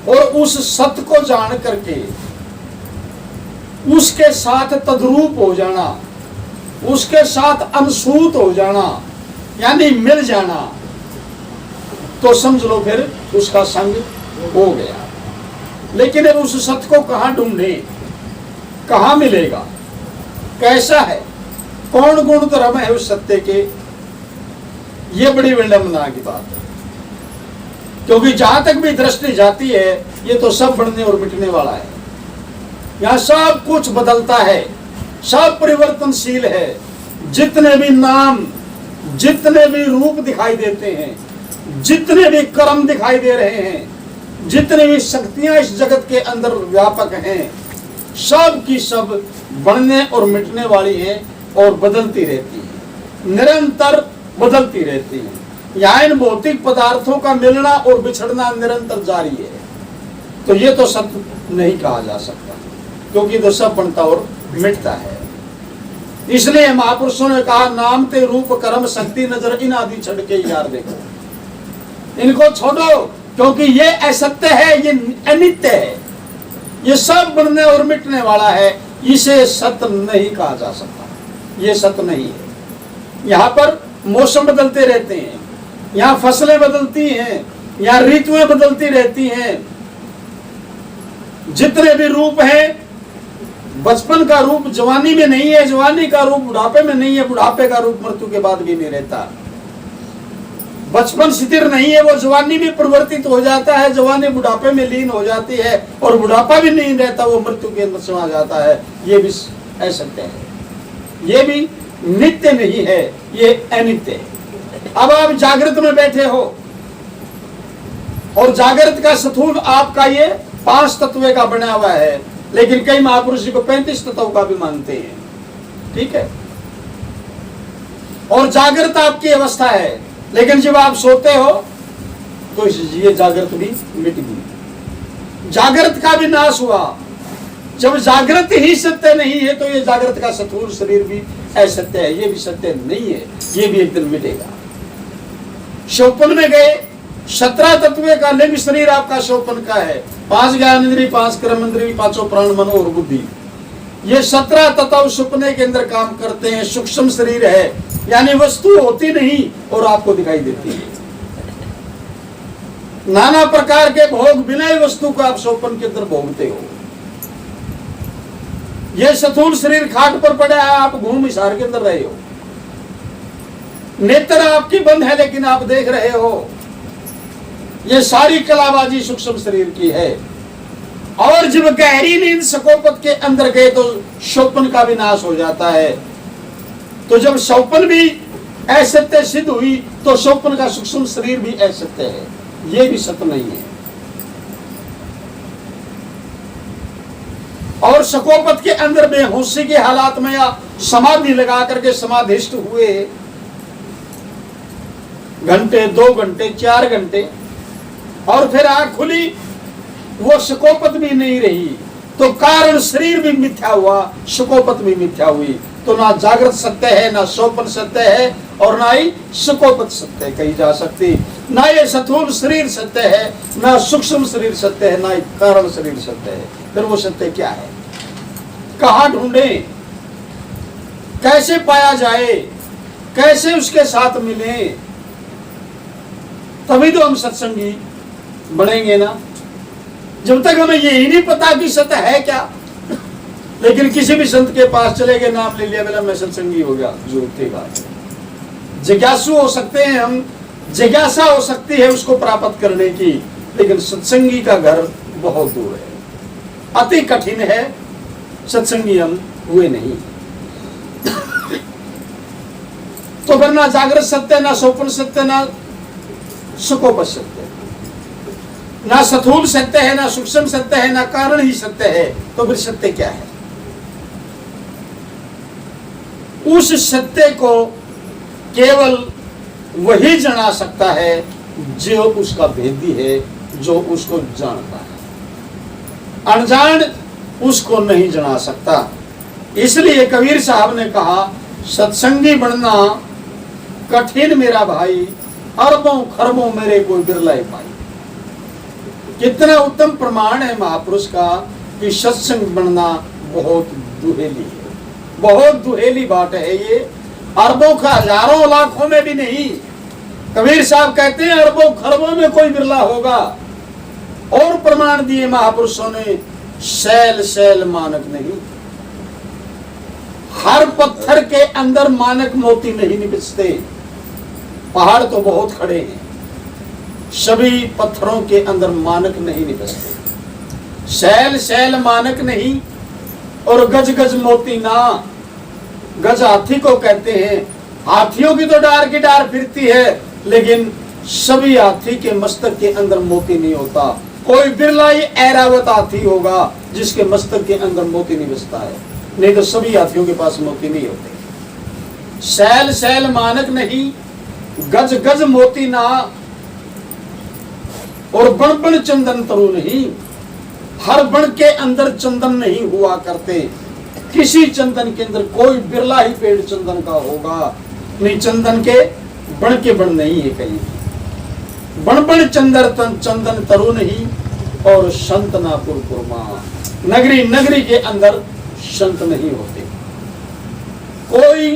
और उस सत्य को जान करके उसके साथ तद्रूप हो जाना, उसके साथ अनुसूत हो जाना, यानी मिल जाना, तो समझ लो फिर उसका संग हो गया। लेकिन अब उस सत्य को कहां ढूंढे, कहां मिलेगा, कैसा है, कौन गुण धर्म है उस सत्य के, ये बड़ी विडंबना की बात है। क्योंकि जहां तक भी दृष्टि जाती है ये तो सब बढ़ने और मिटने वाला है। यहां सब कुछ बदलता है, सब परिवर्तनशील है। जितने भी नाम, जितने भी रूप दिखाई देते हैं, जितने भी कर्म दिखाई दे रहे हैं, जितनी भी शक्तियां इस जगत के अंदर व्यापक हैं, सब की सब बढ़ने और मिटने वाली हैं और बदलती रहती हैं, निरंतर बदलती रहती हैं। यहाँ इन भौतिक पदार्थों का मिलना और बिछड़ना निरंतर जारी है। तो ये तो सत्य नहीं कहा जा सकता, क्योंकि तो सब बनता और मिटता है। इसलिए महापुरुषों ने कहा, नाम ते रूप कर्म शक्ति नजर इन आदि छड़ के यार देखो, इनको छोड़ो, क्योंकि ये असत्य है, ये अनित्य है, ये सब बनने और मिटने वाला है। इसे सत्य नहीं कहा जा सकता, ये सत्य नहीं है। यहाँ पर मौसम बदलते रहते हैं, यहाँ फसलें बदलती हैं, यहाँ ऋतुएं बदलती रहती हैं। जितने भी रूप हैं, बचपन का रूप जवानी में नहीं है, जवानी का रूप बुढ़ापे में नहीं है, बुढ़ापे का रूप मृत्यु के बाद भी नहीं रहता। बचपन स्थिर नहीं है, वो जवानी में परिवर्तित हो जाता है, जवानी बुढ़ापे में लीन हो जाती है, और बुढ़ापा भी नहीं रहता, वो मृत्यु के अंदर समा जाता है। ये भी असत्य है, ये भी नित्य नहीं है, ये अनित्य है। अब आप जागृत में बैठे हो और जागृत का स्थूल आपका ये 5 तत्व का बना हुआ है, लेकिन कई महापुरुष जी को 35 तत्वों का भी मानते हैं, ठीक है। और जागृत आपकी अवस्था है, लेकिन जब आप सोते हो तो ये जागृत भी मिट गई, जागृत का भी नाश हुआ। जब जागृत ही सत्य नहीं है तो ये जागृत का स्थूल शरीर भी असत्य है, ये भी सत्य नहीं है, ये भी एक दिन मिटेगा। शोपन में गए, 17 तत्व का लिंग शरीर आपका शोपन का है, 5 ज्ञान इंद्रिय, 5 कर्म इंद्रिय, 5 प्राण मन और बुद्धि, ये 17 तत्व सपने के अंदर काम करते हैं। सूक्ष्म शरीर है, यानी वस्तु होती नहीं और आपको दिखाई देती है। नाना प्रकार के भोग बिना ही वस्तु को आप सौपन के अंदर भोगते हो। ये स्थूल शरीर खाट पर पड़ा है, आप घूम इशार के अंदर रहे हो, नेत्र आपकी बंद है लेकिन आप देख रहे हो। ये सारी कलाबाजी सूक्ष्म शरीर की है। और जब गहरी नींद सकोपत के अंदर गए तो स्वप्न का भी नाश हो जाता है। तो जब स्वप्न भी असत्य सिद्ध हुई तो स्वप्न का सूक्ष्म शरीर भी असत्य है, ये भी सत्य नहीं है। और सकोपत के अंदर बेहोशी के हालात में या समाधि लगा करके समाधिष्ट हुए घंटे, 2 घंटे, 4 घंटे, और फिर आंख खुली, वो सकोपत भी नहीं रही, तो कारण शरीर भी मिथ्या हुआ, सकोपत भी मिथ्या हुई। तो ना जागृत सत्य है, ना स्वप्न सत्य है, और ना ही सकोपत सत्य कही जा सकती। ना ये स्थूल शरीर सत्य है, ना सूक्ष्म शरीर सत्य है, ना ही कारण शरीर सत्य है। फिर वो सत्य क्या है? कहाँ ढूंढे, कैसे पाया जाए, कैसे उसके साथ मिले? तभी तो हम सत्संगी बनेंगे ना। जब तक हमें यही नहीं पता कि सत्य है क्या, लेकिन किसी भी संत के पास चले गए, नाम ले लिया, बोला मैं सत्संगी हो गया, झूठी बात है। जिज्ञासु हो सकते हैं हम, जिज्ञासा हो सकती है उसको प्राप्त करने की, लेकिन सत्संगी का घर बहुत दूर है, अति कठिन है। सत्संगी हम हुए नहीं। तो फिर ना जागृत सत्य, ना स्वप्न सत्य, ना सुकोपत सत्य, ना स्थूल सत्य है, ना सूक्ष्म सत्य है, ना कारण ही सत्य है। तो फिर सत्य क्या है? उस सत्य को केवल वही जाना सकता है जो उसका भेदी है, जो उसको जानता है। अनजान उसको नहीं जाना सकता। इसलिए कबीर साहब ने कहा, सत्संगी बनना कठिन मेरा भाई, अरबों खरबों मेरे कोई बिरला पाई। कितना उत्तम प्रमाण है महापुरुष का कि सत्संग बनना बहुत दुहेली है, बहुत दुहेली बात है ये। अरबों का, हजारों लाखों में भी नहीं। कबीर साहब कहते हैं अरबों खरबों में कोई बिरला होगा। और प्रमाण दिए महापुरुषों ने, शैल शैल मानक नहीं। हर पत्थर के अंदर मानक मोती नहीं निकलते। पहाड़ तो बहुत खड़े हैं, सभी पत्थरों के अंदर मानक नहीं निकलते। शैल शैल मानक नहीं और गज गज मोती ना। गज हाथी को कहते हैं। हाथियों की तो डार की डार फिरती है, लेकिन सभी हाथी के मस्तक के अंदर मोती नहीं होता। कोई बिरला ही ऐरावत हाथी होगा जिसके मस्तक के अंदर मोती नहीं बसता है, नहीं तो सभी हाथियों के पास मोती नहीं होते। शैल शैल मानक नहीं, गज गज मोती ना, और बण बण चंदन तरु नहीं। हर बण के अंदर चंदन नहीं हुआ करते। किसी चंदन के अंदर कोई बिरला ही पेड़ चंदन का होगा, नहीं चंदन के बण नहीं है कहीं। बण बण चंदन तरु नहीं, और संत ना पुरमा। नगरी नगरी के अंदर संत नहीं होते। कोई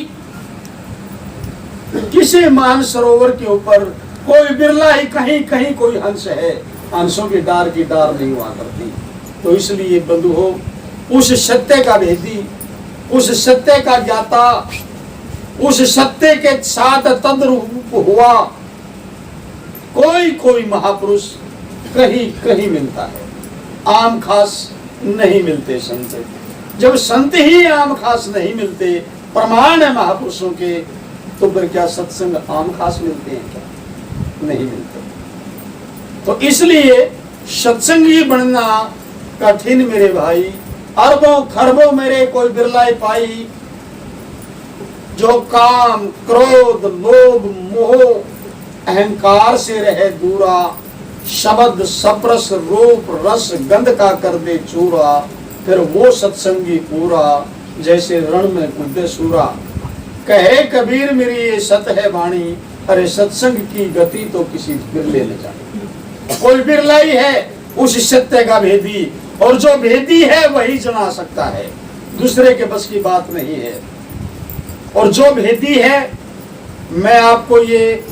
किसी मान सरोवर के ऊपर कोई बिरला ही कहीं कहीं कोई हंस है, हंसों की डार नहीं हुआ करती। तो इसलिए बंधु हो, उस सत्य का भेदी, उस सत्य का ज्ञाता, उस सत्य के साथ तद्रूप हुआ कोई कोई महापुरुष कहीं कहीं मिलता है। आम खास नहीं मिलते संत। जब संत ही आम खास नहीं मिलते, प्रमाण है महापुरुषों के, तो फिर क्या सत्संग आम खास मिलते हैं? क्या नहीं मिलते। तो इसलिए सत्संगी बनना कठिन मेरे भाई। अरबों खरबों मेरे कोई बिरलाई पाई, जो काम क्रोध लोभ मोह अहंकार से रहे दूरा, शब्द सप्रस रूप रस गंध का कर दे चूरा, फिर वो सत्संगी पूरा, जैसे रण में कूदे सूरा। कहे कबीर मेरी ये सत है वाणी, अरे सत्संग की गति तो किसी बिरले न जाने। कोई बिरला ही है उस सत्य का भेदी, और जो भेदी है वही जना सकता है, दूसरे के बस की बात नहीं है। और जो भेदी है, मैं आपको ये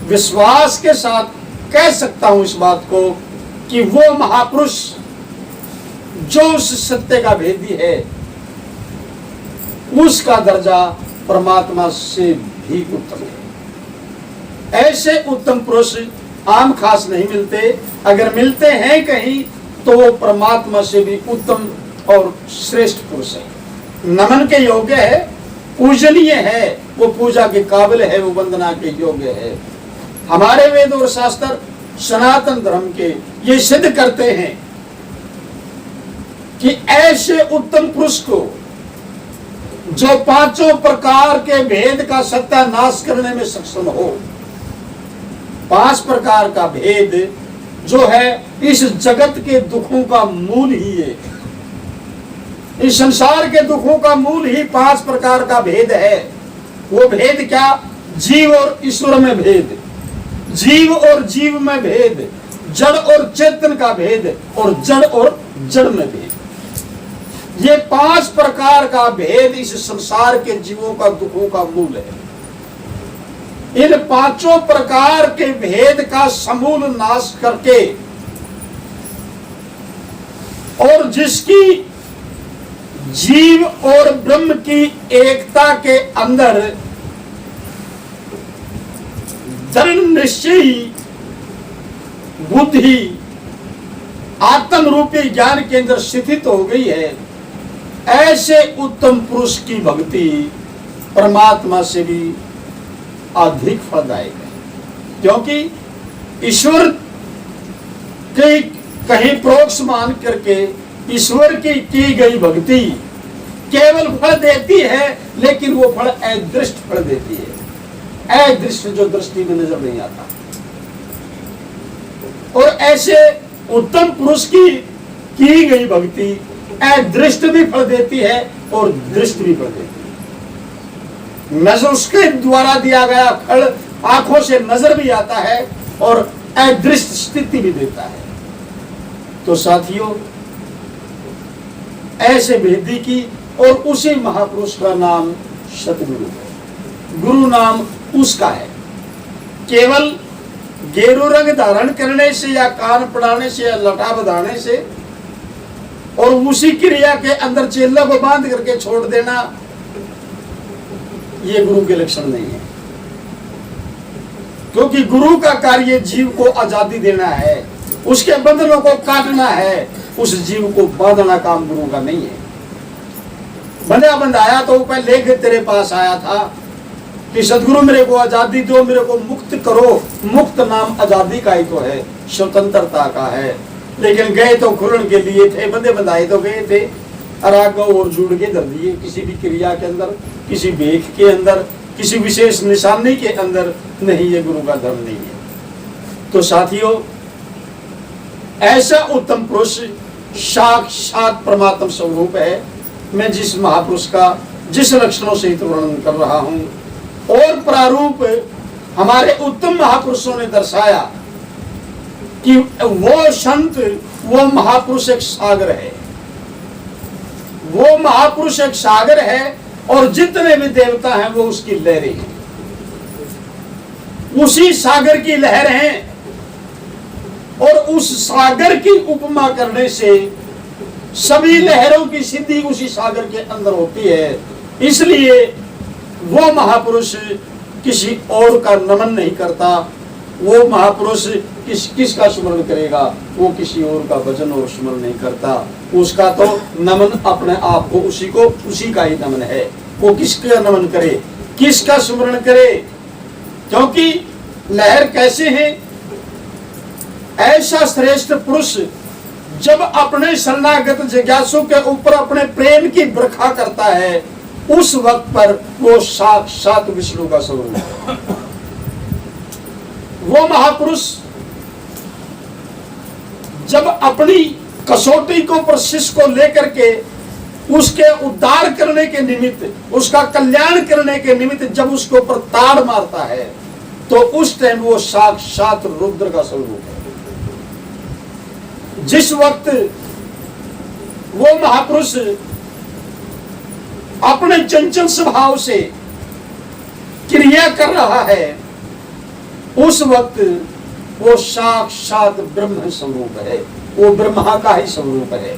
विश्वास के साथ कह सकता हूं इस बात को, कि वो महापुरुष जो उस सत्य का भेदी है, उसका दर्जा परमात्मा से भी उत्तम है। ऐसे उत्तम पुरुष आम खास नहीं मिलते। अगर मिलते हैं कहीं, तो वो परमात्मा से भी उत्तम और श्रेष्ठ पुरुष है, नमन के योग्य है, पूजनीय है, वो पूजा के काबिल है, वो वंदना के योग्य है। हमारे वेद और शास्त्र सनातन धर्म के ये सिद्ध करते हैं कि ऐसे उत्तम पुरुष को, जो पांचों प्रकार के भेद का सत्यानाश करने में सक्षम हो। 5 प्रकार का भेद जो है इस जगत के दुखों का मूल ही है। इस संसार के दुखों का मूल ही 5 प्रकार का भेद है। वो भेद क्या? जीव और ईश्वर में भेद, जीव और जीव में भेद, जड़ और चेतन का भेद, और जड़ और जड़ में भेद। ये 5 प्रकार का भेद इस संसार के जीवों का दुखों का मूल है। इन 5 प्रकार के भेद का समूल नाश करके, और जिसकी जीव और ब्रह्म की एकता के अंदर दृढ़ निश्चयी बुद्धि आत्म रूपी ज्ञान के अंदर स्थित हो गई है, ऐसे उत्तम पुरुष की भक्ति परमात्मा से भी अधिक फलदायक है। क्योंकि ईश्वर के कहीं प्रोक्ष मान करके ईश्वर की गई भक्ति केवल फल देती है, लेकिन वो फल अदृष्ट फल देती है। अदृष्ट जो दृष्टि में नजर नहीं आता। और ऐसे उत्तम पुरुष की गई भक्ति अदृष्ट भी फल देती है और दृष्ट भी फल देती है। नजर उसके द्वारा दिया गया फल आंखों से नजर भी आता है और अदृष्ट स्थिति भी देता है। तो साथियों, ऐसे भेदी की और उसी महापुरुष का नाम सतगुरु है। गुरु नाम उसका है। केवल गेरू रंग धारण करने से या कान पड़ाने से या लटा बधाने से और उसी क्रिया के अंदर चेला को बांध करके छोड़ देना, ये गुरु के लक्षण नहीं है। क्योंकि गुरु का कार्य जीव को आजादी देना है, उसके बंधनों को काटना है, उस जीव को बांधना काम गुरु का नहीं है। बंधा बंधाया तो ऊपर लेके तेरे पास आया था कि सदगुरु मेरे को आजादी दो, मेरे को मुक्त करो। मुक्त नाम आजादी का ही तो है, स्वतंत्रता का है। लेकिन गए तो खुलन के लिए थे, बंधे बंधाए तो गए थे, अराग और जुड़ के धर दिए किसी भी क्रिया के अंदर, किसी भेख के अंदर, किसी विशेष निशानी के अंदर नहीं। ये गुरु का धर्म नहीं है। तो साथियों, ऐसा उत्तम पुरुष साक्षात परमात्म स्वरूप है। मैं जिस महापुरुष का जिस लक्षणों से वर्णन कर रहा हूं और प्रारूप हमारे उत्तम महापुरुषों ने दर्शाया कि वो संत, वो महापुरुष एक सागर है। वो महापुरुष एक सागर है और जितने भी देवता हैं वो उसकी लहरें हैं, उसी सागर की लहर हैं। और उस सागर की उपमा करने से सभी लहरों की सिद्धि उसी सागर के अंदर होती है। इसलिए वो महापुरुष किसी और का नमन नहीं करता। वो महापुरुष किसका स्मरण करेगा? वो किसी और का भजन और स्मरण नहीं करता। उसका तो नमन अपने आप को, उसी का ही नमन है। वो किसका नमन करे, किसका स्मरण करे? क्योंकि लहर कैसे है? ऐसा श्रेष्ठ पुरुष जब अपने शरणागत जिज्ञासु के ऊपर अपने प्रेम की बरखा करता है, उस वक्त पर वो साक्षात विष्णु का स्वरूप है। वो महापुरुष जब अपनी कसौटी को पर शिष्य को लेकर के उसके उद्धार करने के निमित्त, उसका कल्याण करने के निमित्त जब उसके ऊपर ताड़ मारता है, तो उस टाइम वो साक्षात रुद्र का स्वरूप है। जिस वक्त वो महापुरुष अपने चंचल स्वभाव से क्रिया कर रहा है, उस वक्त वो साक्षात ब्रह्म स्वरूप है, वो ब्रह्मा का ही स्वरूप है।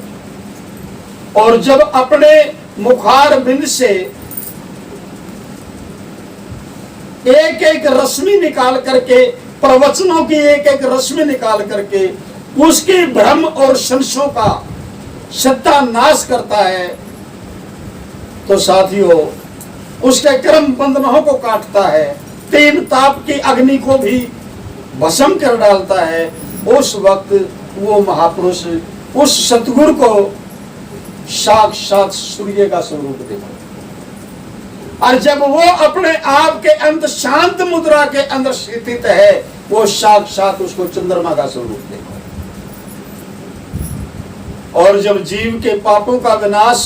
और जब अपने मुखार बिंद से एक एक रश्मि निकाल करके, प्रवचनों की एक एक रश्मि निकाल करके उसके भ्रम और संशयों का सत्यानाश करता है, तो साथियों उसके कर्म बंधनों को काटता है, तीन ताप की अग्नि को भी भस्म कर डालता है। उस वक्त वो महापुरुष उस सतगुरु को साक्षात सूर्य का स्वरूप देखो। और जब वो अपने आप के अंत शांत मुद्रा के अंदर स्थित है, वो साक्षात उसको चंद्रमा का स्वरूप देखो। और जब जीव के पापों का विनाश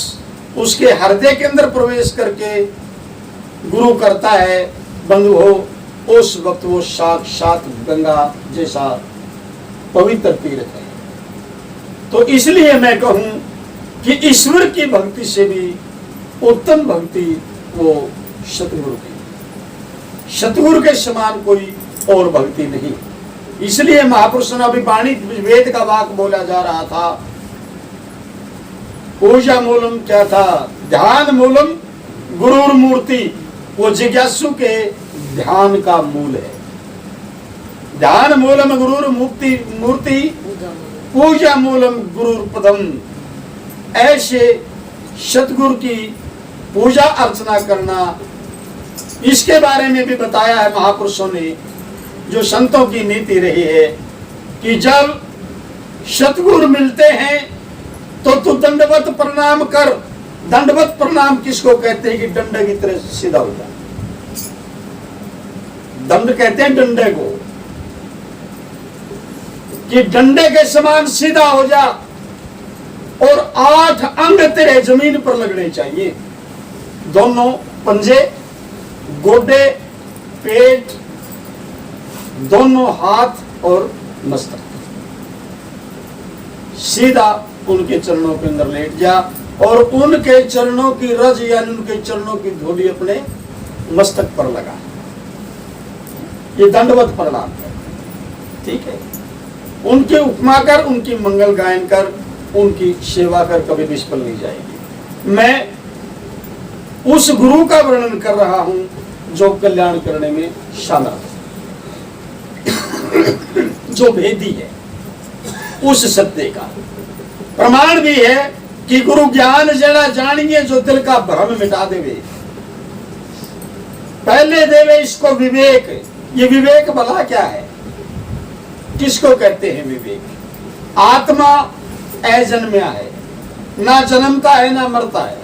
उसके हृदय के अंदर प्रवेश करके गुरु करता है, बंधु हो, उस वक्त वो साक्षात गंगा जैसा पवित्र तीर्थ है। तो इसलिए मैं कहूं कि ईश्वर की भक्ति से भी उत्तम भक्ति वो सतगुरु की, सतगुरु के समान कोई और भक्ति नहीं। इसलिए महापुरुषों ने अभी वाणी वेद का वाक बोला जा रहा था, पूजा मूलम क्या था? ध्यान मूलम गुरुर मूर्ति। वो जिज्ञासु के ध्यान का मूल है। ध्यान मूलम गुरुर मूर्ति, पूजा मूलम गुरुर पदम। ऐसे सतगुरु की पूजा अर्चना करना, इसके बारे में भी बताया है महापुरुषों ने। जो संतों की नीति रही है कि जब सतगुरु मिलते हैं तो तू दंडवत प्रणाम कर। दंडवत प्रणाम किसको कहते हैं? कि डंडे की तरह सीधा हो जा। दंड कहते हैं डंडे को, कि डंडे के समान सीधा हो जा और 8 अंग तेरे जमीन पर लगने चाहिए। दोनों पंजे, गोडे, पेट, दोनों हाथ और मस्तक। सीधा उनके चरणों के अंदर लेट जा और उनके चरणों की रज यानी उनके चरणों की धूली अपने मस्तक पर लगा। ये दंडवत प्रणाम कर, ठीक है। उनकी उपमा कर, उनकी मंगल गायन कर, उनकी सेवा कर, कभी निष्फल नहीं जाएगी। मैं उस गुरु का वर्णन कर रहा हूं जो कल्याण करने में समर्थ, जो भेदी है, उस सत्य का प्रमाण भी है कि गुरु ज्ञान जड़ा जानिए जो दिल का भ्रम मिटा देवे। पहले देवे इसको विवेक। ये विवेक भला क्या है? किसको कहते हैं विवेक? आत्मा अजन्म्या है, ना जन्मता है ना मरता है,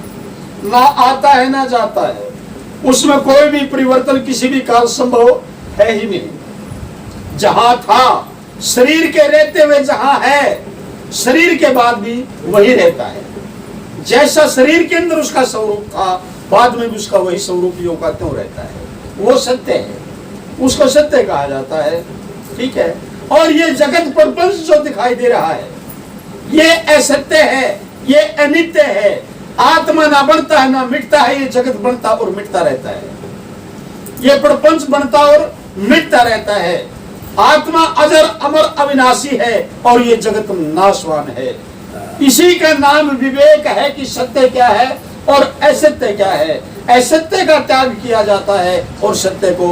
ना आता है ना जाता है, उसमें कोई भी परिवर्तन किसी भी काल संभव है ही नहीं। जहां था शरीर के रहते हुए जहां है, शरीर के बाद भी वही रहता है। जैसा शरीर के अंदर उसका स्वरूप था, बाद में भी उसका वही स्वरूप यो का त्यों रहता है। वो सत्य है, उसको सत्य कहा जाता है, ठीक है। और ये जगत प्रपंच जो दिखाई दे रहा है ये असत्य है, ये अनित्य है। आत्मा ना बनता है ना मिटता है, ये जगत बनता और मिटता रहता है। ये प्रपंच बनता और मिटता रहता है। आत्मा अजर अमर अविनाशी है और ये जगत नाशवान है। इसी का नाम विवेक है कि सत्य क्या है और असत्य क्या है। असत्य का त्याग किया जाता है और सत्य को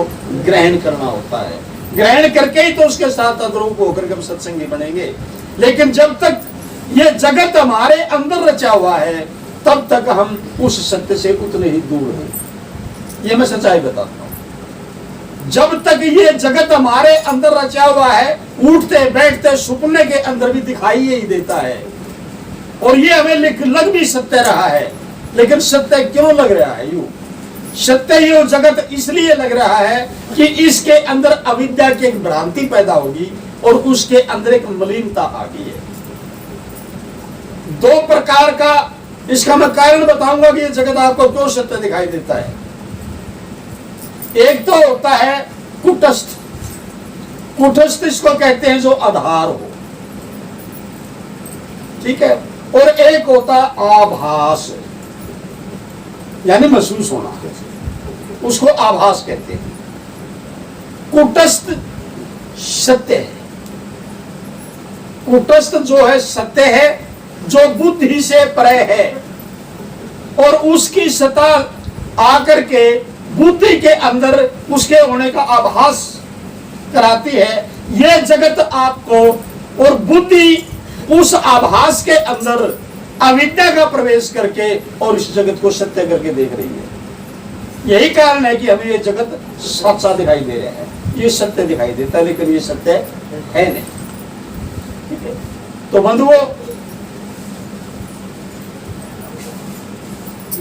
ग्रहण करना होता है। ग्रहण करके ही तो उसके साथ अद्रूप होकर के हम सत्संगी बनेंगे। लेकिन जब तक ये जगत हमारे अंदर रचा हुआ है तब तक हम उस सत्य से उतने ही दूर हैं। ये मैं सच्चाई बताता हूं। जब तक ये जगत हमारे अंदर रचा हुआ है, उठते बैठते सपने के अंदर भी दिखाई ही देता है और ये हमें लग भी सत्य रहा है। लेकिन सत्य क्यों लग रहा है? यूं सत्य यो जगत इसलिए लग रहा है कि इसके अंदर अविद्या की एक भ्रांति पैदा होगी और उसके अंदर एक मलिनता आ गई है। दो प्रकार का इसका मैं कारण बताऊंगा कि ये जगत आपको क्यों सत्य दिखाई देता है। एक तो होता है कुटस्थ। कुटस्थ इसको कहते हैं जो आधार हो, ठीक है। और एक होता आभास, यानी महसूस होना, उसको आभास कहते हैं। कुटस्थ सत्य है। कुटस्थ जो है सत्य है, जो बुद्धि से परे है और उसकी सत्ता आकर के बुद्धि के अंदर उसके होने का आभास कराती है। यह जगत आपको और बुद्धि उस आभास के अंदर अविद्या का प्रवेश करके और इस जगत को सत्य करके देख रही है। यही कारण है कि हमें ये जगत सच्चा दिखाई दे रहा है, ये सत्य दिखाई देता है, लेकिन ये सत्य है नहीं, ठीक है। तो बंधुओं,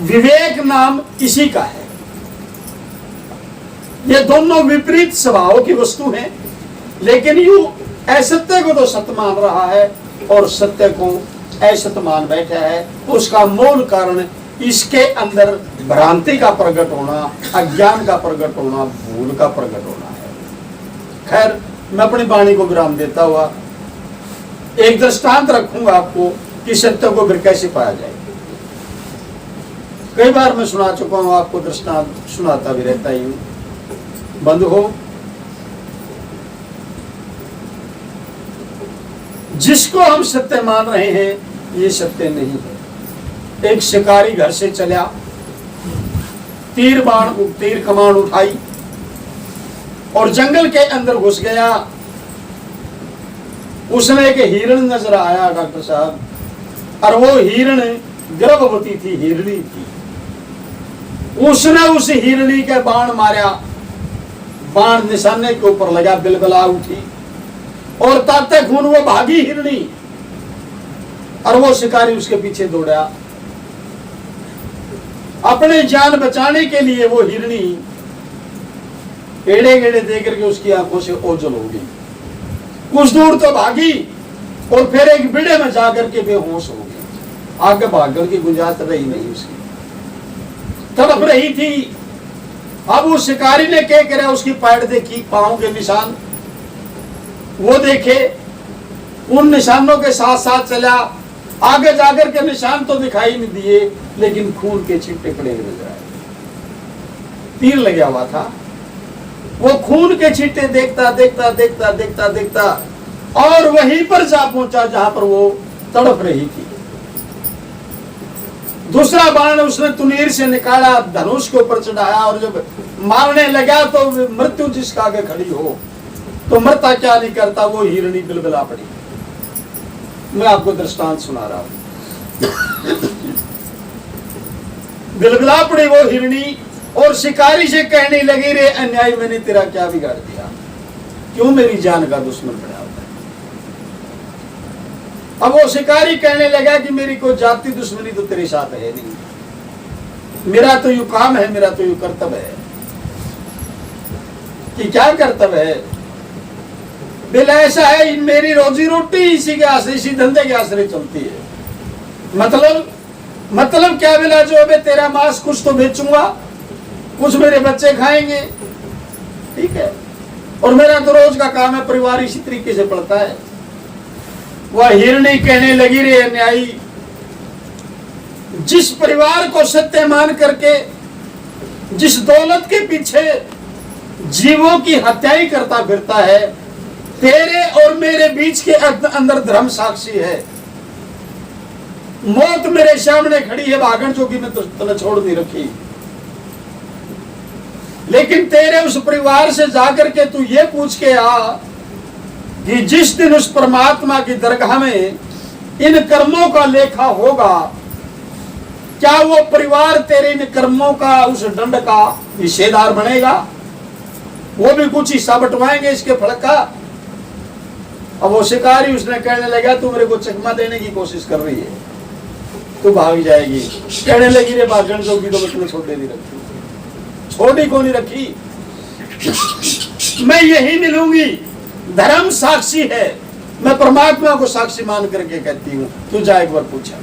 विवेक नाम इसी का है। ये दोनों विपरीत स्वभाव की वस्तु हैं, लेकिन यूं असत्य को तो सत्य मान रहा है और सत्य को असत्य मान बैठा है। उसका मूल कारण इसके अंदर भ्रांति का प्रकट होना, अज्ञान का प्रकट होना, भूल का प्रकट होना है। खैर, मैं अपनी वाणी को विराम देता हुआ एक दृष्टांत रखूंगा आपको कि सत्य को फिर कैसे पाया जाए। कई बार मैं सुना चुका हूं आपको, दृष्टांत सुनाता भी रहता ही हूं। बंधु हो, जिसको हम सत्य मान रहे हैं ये सत्य नहीं है। एक शिकारी घर से चला, तीर कमान उठाई और जंगल के अंदर घुस गया। उसने एक हिरण नजर आया डॉक्टर साहब, और वो हिरण गर्भवती थी, हिरणी थी। उसने उस हिरणी के बाण मारा, बाण निशाने के ऊपर लगा, बिलबिला उठी और ताते खून वो भागी हिरणी और वो शिकारी उसके पीछे दौड़ा। अपने जान बचाने के लिए वो हिरणी एड़े गेड़े देकर के उसकी आंखों से ओझल हो गई। कुछ दूर तो भागी और फिर एक बिड़े में जाकर के बेहोश हो गई। आगे भागने की गुंजाइश रही नहीं, उसकी तड़प रही थी। अब उस शिकारी ने क्या करा, उसकी पैर देखी, पांव के निशान वो देखे उन निशानों के साथ साथ चला, आगे जाकर के निशान तो दिखाई नहीं दिए, लेकिन खून के छिट्टे पड़े हुए नजर आए। तीर लगा हुआ था, वो खून के छिट्टे देखता देखता देखता देखता देखता और वहीं पर जा पहुंचा जहां पर वो तड़प रही थी। दूसरा बाण उसने तुनीर से निकाला, धनुष के ऊपर चढ़ाया, और जब मारने लगा तो मृत्यु जिसका आगे खड़ी हो तो मरता क्या नहीं करता, वो हिरणी बिलबिला पड़ी। मैं आपको दृष्टांत सुना रहा हूं। बिलबिला पड़ी वो हिरणी, और शिकारी से कहने लगी, रे अन्याय, मैंने तेरा क्या बिगाड़ दिया, क्यों मेरी जान का दुश्मन बना होता है। अब वो शिकारी कहने लगा कि मेरी कोई जाति दुश्मनी तो तेरे साथ है नहीं, मेरा तो यू काम है, मेरा तो यू कर्तव्य है। कि क्या कर्तव्य है? बिल ऐसा है, मेरी रोजी रोटी इसी के आश्रय, इसी धंधे के आश्रय चलती है। मतलब क्या बिला, जो अबे तेरा मांस कुछ तो बेचूंगा, कुछ मेरे बच्चे खाएंगे, ठीक है, और मेरा तो रोज का काम है, परिवार इसी तरीके से पड़ता है। वह हिरणी कहने लगी, रे अन्यायी, जिस परिवार को सत्य मान करके, जिस दौलत के पीछे जीवों की हत्या ही करता फिरता है, तेरे और मेरे बीच के अंदर धर्म साक्षी है। मौत मेरे सामने खड़ी है, भागन जो कि मैं तुझे छोड़ नहीं रखी, लेकिन तेरे उस परिवार से जाकर के तू ये पूछ के आ कि जिस दिन उस परमात्मा की दरगाह में इन कर्मों का लेखा होगा, क्या वो परिवार तेरे इन कर्मों का, उस दंड का हिस्सेदार बनेगा? वो भी कुछ हिस्सा बंटवाएंगे इसके फल का। अब वो शिकारी उसने कहने लगा, तू मेरे को चकमा देने की कोशिश कर रही है, तू भाग जाएगी। कहने लगी, रे भागण जोगी, तो मैं तुम्हें छोड़ नहीं रखी, छोड़ी को नहीं रखी, मैं यही मिलूंगी, धर्म साक्षी है, मैं परमात्मा को साक्षी मान करके कहती हूँ, तू जा एक बार पूछा।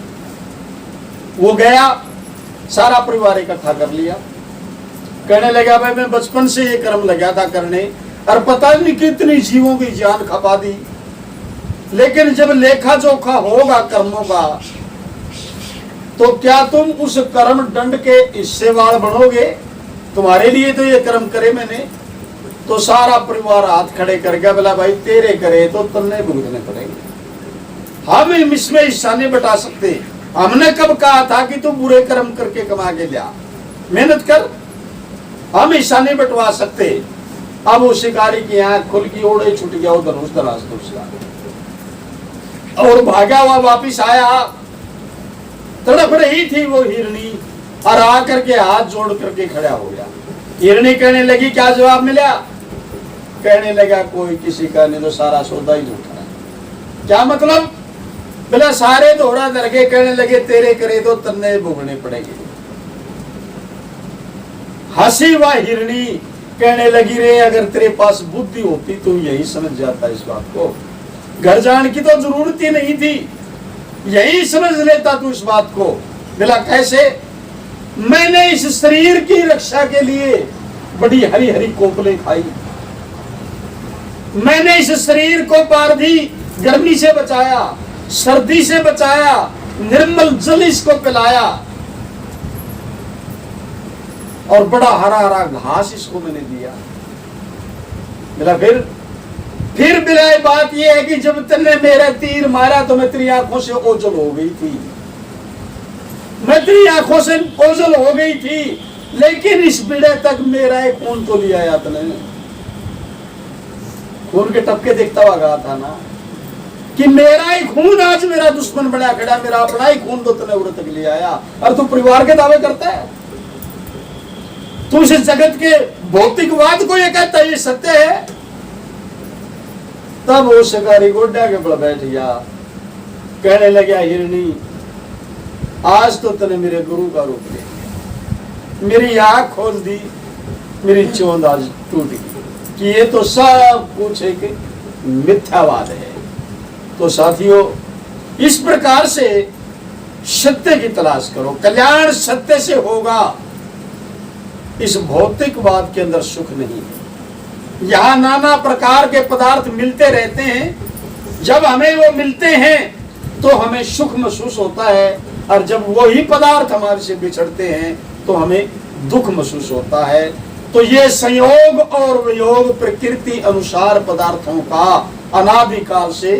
वो गया, सारा परिवार इकट्ठा कर लिया, कहने लगा, भाई मैं बचपन से ये कर्म लगा था करने, और पता नहीं कितनी जीवों की जान खपा दी, लेकिन जब लेखा जोखा होगा कर्मों का, तो क्या तुम उस कर्म दंड के हिस्सेवार बनोगे? तुम्हारे लिए तो ये कर्म करे मैंने। तो सारा परिवार हाथ खड़े कर गया, बोला भाई तेरे करे तो तन्ने भुगतने पड़ेंगे, हम इसमें हिस्सा नहीं बटा सकते। हमने कब कहा था कि तू बुरे कर्म करके कमा के लिया, मेहनत कर, हम हिस्सा नहीं बंटवा सकते। अब वो शिकारी की आंख खुल की, ओड़े छूट गया, उधर उस तरह से दूसरा, और भागा हुआ वापिस आया। तड़प रही थी वो हिरणी, और आकर के हाथ जोड़ करके खड़ा हो गया। हिरणी कहने लगी, क्या जवाब मिला? कहने लगा, कोई किसी का नहीं, तो सारा सौदा ही झूठा है। क्या मतलब? बोला सारे दोहरा दरगे। कहने लगे, तेरे करे तो तन्ने भुगतने पड़ेंगे। हंसी वह हिरणी, कहने लगी, रे अगर तेरे पास बुद्धि होती तो यही समझ जाता इस बात को, घर जाने की तो जरूरत ही नहीं थी, यही समझ लेता तू इस बात को। बोला कैसे? मैंने इस शरीर की रक्षा के लिए बड़ी हरी हरी कोपले खाई, मैंने इस शरीर को पारधी गर्मी से बचाया, सर्दी से बचाया, निर्मल जल इसको पिलाया, और बड़ा हरा हरा घास इसको मैंने दिया। बोला फिर बिलाई बात यह है कि जब तन्ने मेरा तीर मारा तो मैं तेरी आंखों से ओझल हो गई थी, मैं तेरी आंखों से ओझल हो गई थी, लेकिन इस बिड़े तक मेरा एक खून तो लिया या तने, खून के टपके देखता हुआ गया था ना, कि मेरा ही खून आज मेरा दुश्मन बना खड़ा, मेरा अपना ही खून तो तने उड़ तक ले आया, और तू परिवार के दावे करता है, तू इस जगत के भौतिकवाद को ये कहता है ये सत्य है। तब वो शिकारी गोड्डा के बल बैठ गया, कहने लगा, हिरणी आज तो तने मेरे गुरु का रूप ले लिया, मेरी आंख खोल दी, मेरी चोंद आज टूट गई कि ये तो सब कुछ एक मिथ्यावाद है। तो साथियों, इस प्रकार से सत्य की तलाश करो, कल्याण सत्य से होगा। इस भौतिकवाद के अंदर सुख नहीं है। यहाँ नाना प्रकार के पदार्थ मिलते रहते हैं, जब हमें वो मिलते हैं तो हमें सुख महसूस होता है, और जब वही पदार्थ हमारे से बिछड़ते हैं तो हमें दुख महसूस होता है। तो ये संयोग और वियोग प्रकृति अनुसार पदार्थों का अनादिकाल से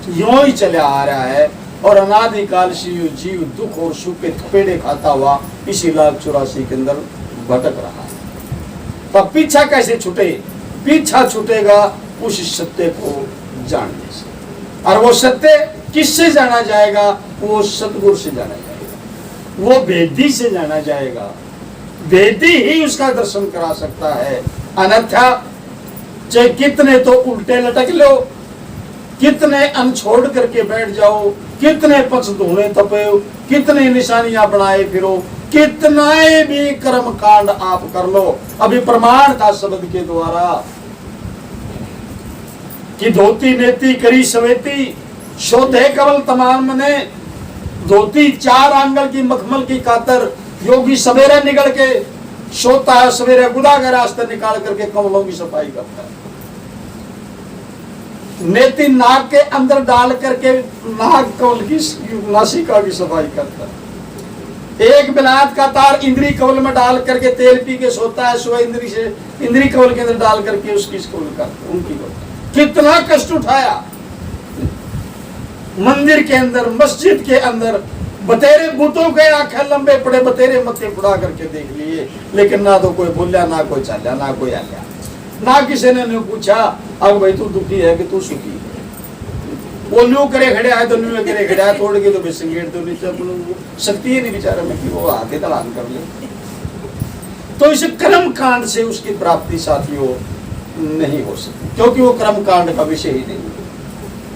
यूं ही चला आ रहा है, और अनादिकाल से ये जीव दुख और सुख के थपेड़े खाता हुआ इसी 1,84,000 के अंदर भटक रहा है। तब पीछा कैसे छूटे? पीछा छूटेगा उस सत्य को जानने से, और वो सत्य किससे जाना जाएगा? वो सतगुरु से जाना जाएगा, वो वेदी से जाना जाएगा। वेदी ही उसका दर्शन करा सकता है, अन्यथा चाहे कितने तो उल्टे लटक लो, कितने अनछोड़ करके बैठ जाओ, कितने पक्ष धोने तपे, कितने निशानियां बनाए फिरो, कितना भी कर्म कांड आप कर लो, अभी प्रमाण था शब्द के द्वारा कि धोती नेति करी सवेती शोधे कवल तमाम ने। धोती 4 आंगल की मखमल की कातर योगी सवेरे निकल के सोता है, सवेरे गुदा के रास्ते निकाल करके कमलों की सफाई करता है। नेति नाक के अंदर डाल करके नाक कवल की नासिका की सफाई करता है। एक बिलात का तार इंद्री कवल में डाल करके तेल पी के सोता है, सुबह इंद्री से इंद्री कवल के अंदर डाल करके उसकी कवल करता, उनकी कितना कष्ट उठाया। मंदिर के अंदर, मस्जिद के अंदर बतेरे बूतों के आंखें लंबे पड़े, बतेरे मत्थे उड़ा करके देख लिए, लेकिन ना तो कोई बोलिया, ना कोई चालिया, ना कोई आलिया, ना किसी ने पूछा अब भाई तू दुखी है कि तू सुखी है। वो न्यू करे खड़े आए तो न्यू करे खड़े आए, तोड़ के तो बेसंगेट तो नीचे शक्ति ही नहीं बेचारा में कि वो आगे तलान कर ले। तो इस कर्म कांड से उसकी प्राप्ति साथियों नहीं हो सकती, क्योंकि वो कर्म कांड का विषय ही नहीं।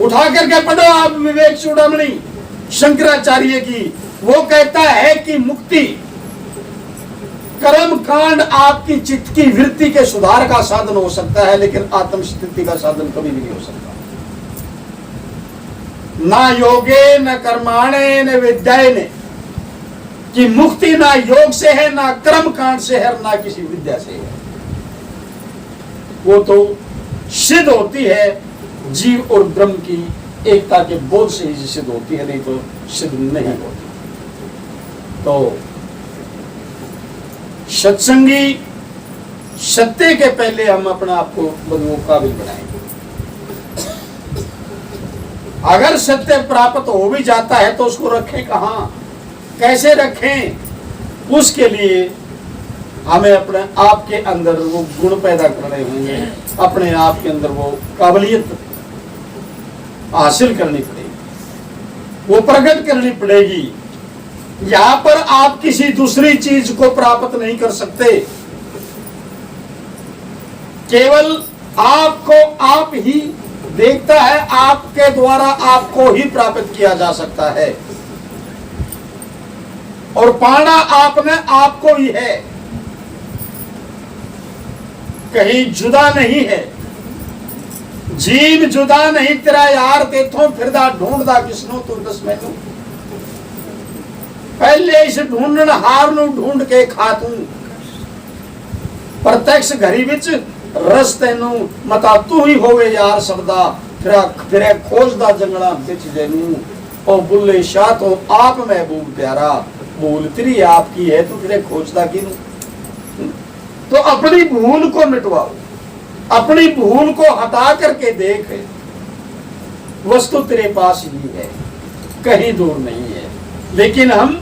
उठा करके पढ़ो आप विवेक चूड़ामणि शंकराचार्य की, वो कहता है कि मुक्ति कर्म कांड आपकी चित्त की वृत्ति के सुधार का साधन हो सकता है, लेकिन आत्मस्थिति का साधन कभी भी नहीं हो सकता। ना योगे न कर्माणे न विद्याए ने, कि मुक्ति ना योग से है, ना कर्म कांड से है, ना किसी विद्या से है। वो तो सिद्ध होती है जीव और ब्रह्म की एकता के बोध से ही सिद्ध होती है, नहीं तो सिद्ध नहीं होती। तो सत्संगी सत्य के पहले हम अपने आप को बदलू काबिल बनाएंगे। अगर सत्य प्राप्त हो भी जाता है तो उसको रखें कहाँ, कैसे रखें? उसके लिए हमें अपने आप के अंदर वो गुण पैदा करने होंगे, अपने आप के अंदर वो काबिलियत हासिल करनी पड़ेगी, वो प्रकट करनी पड़ेगी। यहां पर आप किसी दूसरी चीज को प्राप्त नहीं कर सकते, केवल आपको आप ही देखता है, आपके द्वारा आपको ही प्राप्त किया जा सकता है, और पाना आपने आपको ही है, कहीं जुदा नहीं है। जीव जुदा नहीं तेरा यार, तेथों फिरदा ढूंढदा किसनो तू दस मैनू। पहले इस ढूंढन हार नू ढूंढ के खातू, प्रत्यक्ष घरी विच रस तैनू मता तू ही होवे यार सबदा। फिर खोजदा जंगला बिच जैनू, ओ बुल्ले शाह तो आप महबूब प्यारा। भूल तेरी आपकी है तो फिर खोजदा किनू। तो अपनी भूल को मिटवाओ, अपनी भूल को हटा करके देख, वस्तु तेरे पास ही है, कहीं दूर नहीं है, लेकिन हम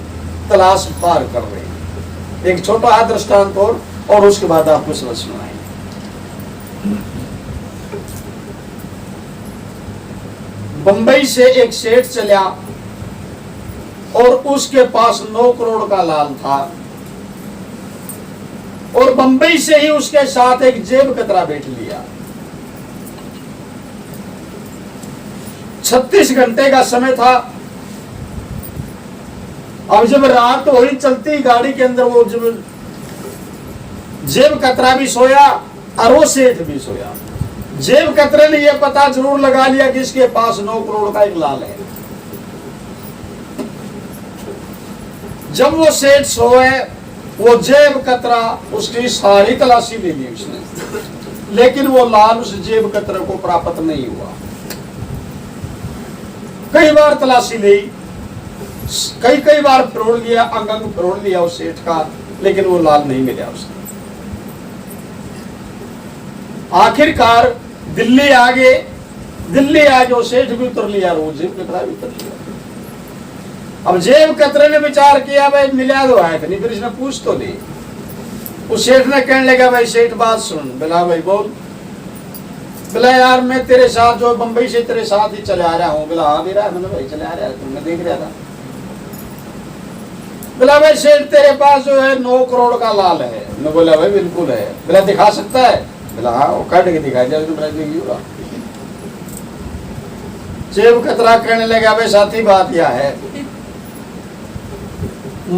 तलाश पार कर रहे हैं। एक छोटा सा दृष्टांत और उसके बाद आपको समझ सुनाएंगे। बंबई से एक सेठ चला और उसके पास 9 करोड़ का लाल था, और बंबई से ही उसके साथ एक जेब कतरा बैठ लिया। 36 घंटे का समय था। अब जब रात हो ही चलती गाड़ी के अंदर, वो जब जेब कतरा भी सोया और वो सेठ भी सोया। जेब कतरे ने यह पता जरूर लगा लिया कि इसके पास 9 करोड़ का एक लाल है। जब वो सेठ सोए, वो जेब कतरा उसकी सारी तलाशी ले ली उसने, लेकिन वो लाल उस जेब कतरे को प्राप्त नहीं हुआ। कई बार तलाशी ली, कई बार फरोड़ लिया, अंग फरोड़ लिया उस सेठ का, लेकिन वो लाल नहीं मिला उसको। आखिरकार दिल्ली आ गए। दिल्ली आ जो सेठ भी उतर लिया, रोज जेब कतरा भी उतर लिया। अब जेब कतरे ने विचार किया भाई मिला तो है नहीं, फिर इसने पूछ तो ली। उस सेठ ने कहने लगा भाई सेठ बात सुन। बोला भाई बोल। बोला यार मैं तेरे साथ जो बंबई से तेरे साथ ही चले आ रहा हूँ। बोला हाँ मेरा मैंने भाई चले आ रहा है, तुमने देख रहा था। बोला भाई सेठ तेरे पास जो है 9 करोड़ का लाल है। मैं बोला भाई बिल्कुल है। बोला दिखा सकता है? बोला हाँ वो काट के दिखा दिया। जेब कतरा कहने लगा भाई साथी बात यह है,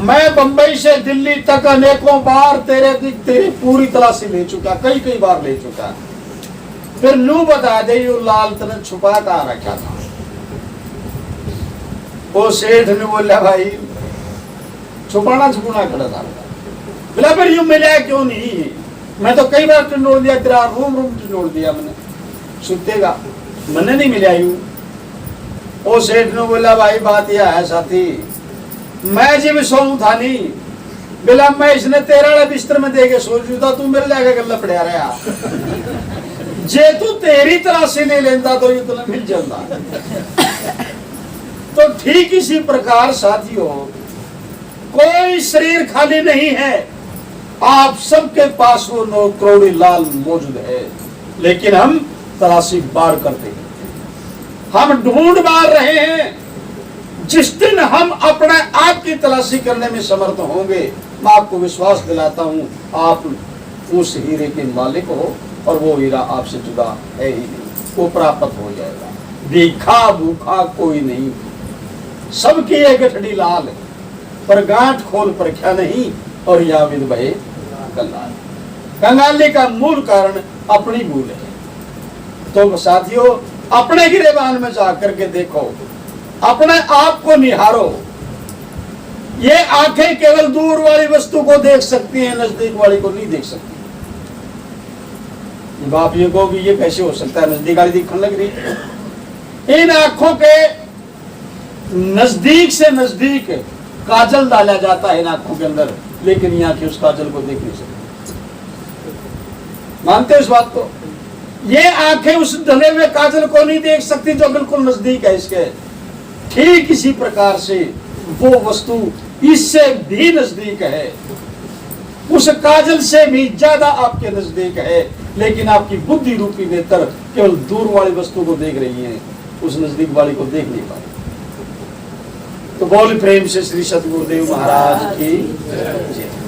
मैं बंबई से दिल्ली तक अनेकों बार तेरी पूरी तलाशी ले चुका, कई बार ले चुका। फिर नू बता दे ये लाल तने छुपा कहाँ रखा था। वो सेठ ने बोला भाई छुपाना खड़ा था। बोला फिर यूं मिला क्यों नहीं? मैं तो कई बार टंडोड़ दिया, तेरा रूम टंडोड़ दिया मैंने, सुतेगा मैंने नहीं मिला यूं। वो सेठ ने बोला भाई बात यह है साथी, मैं जी भी सोऊं था नहीं। बोला मैं इसने तेरा बिस्तर में दे के सो जूता, तू मेरे लागे गल्ला पड़ा रहा। जे तू तेरी तलाशी नहीं लेता तो ये तुला मिल जाता। तो ठीक इसी प्रकार साथियों कोई शरीर खाली नहीं है, आप सबके पास वो 9 करोड़ लाल मौजूद है, लेकिन हम तलाशी बार करते हैं, हम ढूंढ मार रहे हैं। जिस दिन हम अपने आप की तलाशी करने में समर्थ होंगे, मैं आपको विश्वास दिलाता हूं आप उस हीरे के मालिक हो और वो हीरा आपसे जुदा है ही नहीं, वो प्राप्त हो जाएगा। भीखा भूखा कोई नहीं, सबकी एक गठड़ी लाल है, पर गांठ खोल पर क्या नहीं, और या विद भय कंगाल। कंगाली का मूल कारण अपनी भूल है। तो साथियों अपने गिरेबान में जाकर के देखो, अपने आप को निहारो। ये आंखें केवल दूर वाली वस्तु को देख सकती हैं, नजदीक वाली को नहीं देख सकती। बाप ये को भी ये कैसे हो सकता है, नजदीक वाली दिखने लग रही। इन आंखों के नजदीक से नजदीक काजल डाला जाता है इन आंखों के अंदर, लेकिन ये आंखें उस काजल को देख नहीं सकती। मानते हो इस बात को? ये आंखें उस डले हुए काजल को नहीं देख सकती जो बिल्कुल नजदीक है इसके। ठीक इसी प्रकार से वो वस्तु इससे भी नजदीक है, उस काजल से भी ज्यादा आपके नजदीक है, लेकिन आपकी बुद्धि रूपी नेत्र केवल दूर वाली वस्तु को देख रही है, उस नजदीक वाली को देख नहीं पा रही। तो बोल प्रेम से श्री सतगुरुदेव महाराज की जय।